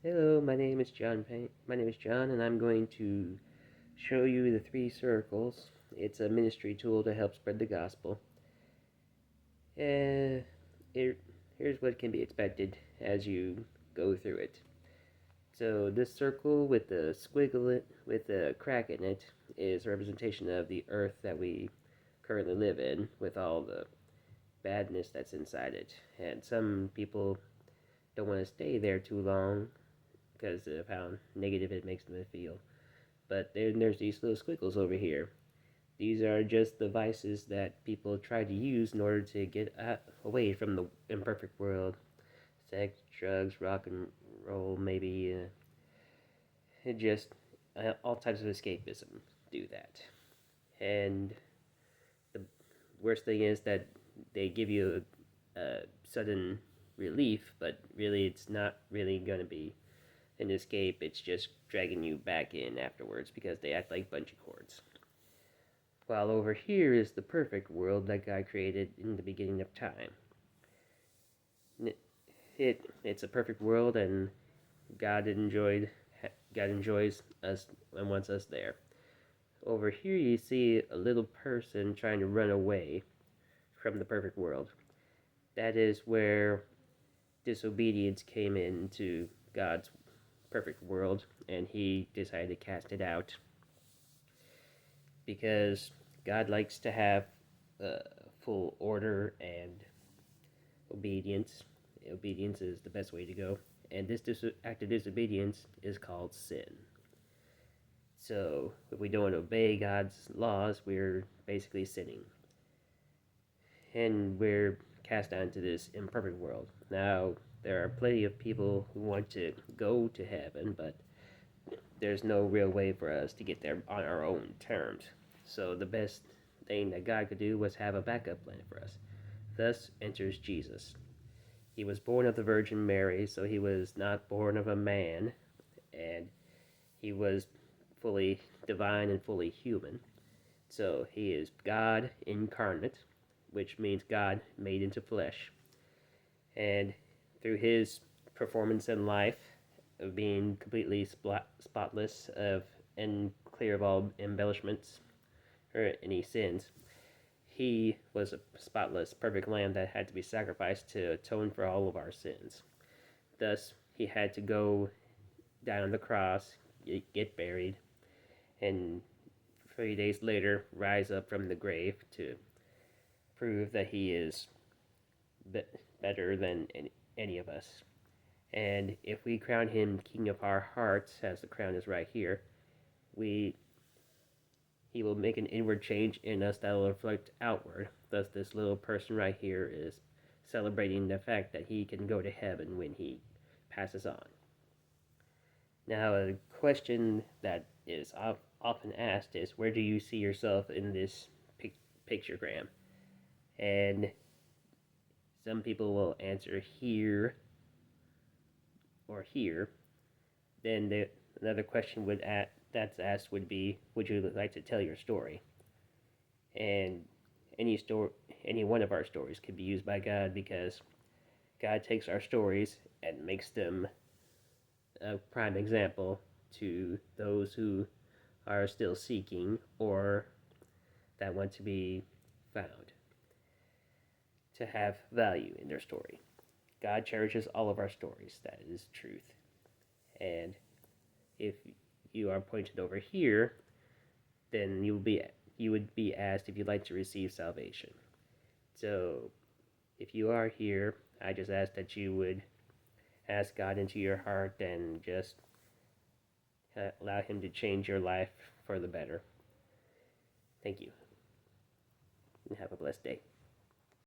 Hello, my name is John My name is John, and I'm going to show you the three circles. It's a ministry tool to help spread the gospel. Uh, here's what can be expected as you go through it. So this circle with the squiggle with the crack in it is a representation of the earth that we currently live in, with all the badness that's inside it. And some people don't want to stay there too long because of how negative it makes them feel. But then there's these little squiggles over here. These are just the vices that people try to use in order to get away from the imperfect world. Sex, drugs, rock and roll, maybe just all types of escapism do that. And the worst thing is that they give you a sudden relief, but really it's not really going to be an escape. It's just dragging you back in afterwards because they act like bungee cords. While over here is the perfect world that God created in the beginning of time. It's a perfect world, and God enjoys us and wants us there. Over here you see a little person trying to run away from the perfect world. That is where disobedience came into God's perfect world, and he decided to cast it out because God likes to have full order and obedience. Obedience is the best way to go, and this act of disobedience is called sin. So if we don't obey God's laws, we're basically sinning, and we're cast down to this imperfect world. Now, there are plenty of people who want to go to heaven, but there's no real way for us to get there on our own terms. So the best thing that God could do was have a backup plan for us. Thus enters Jesus. He was born of the Virgin Mary, so he was not born of a man, and he was fully divine and fully human. So he is God incarnate, which means God made into flesh. And through his performance in life, of being completely spotless and clear of all embellishments or any sins, he was a spotless, perfect lamb that had to be sacrificed to atone for all of our sins. Thus, he had to go down the cross, get buried, and 3 days later rise up from the grave to prove that he is better than any of us. And if we crown him King of our hearts, as the crown is right here, he will make an inward change in us that will reflect outward. Thus, this little person right here is celebrating the fact that he can go to heaven when he passes on. Now, a question that is often asked is, where do you see yourself in this pictogram? And some people will answer here or here. Then another question that's asked would be, would you like to tell your story? And any one of our stories could be used by God, because God takes our stories and makes them a prime example to those who are still seeking or that want to be found, to have value in their story. God cherishes all of our stories. That is truth. And if you are pointed over here, then you would be asked if you'd like to receive salvation. So if you are here, I just ask that you would ask God into your heart and just allow him to change your life for the better. Thank you, and have a blessed day.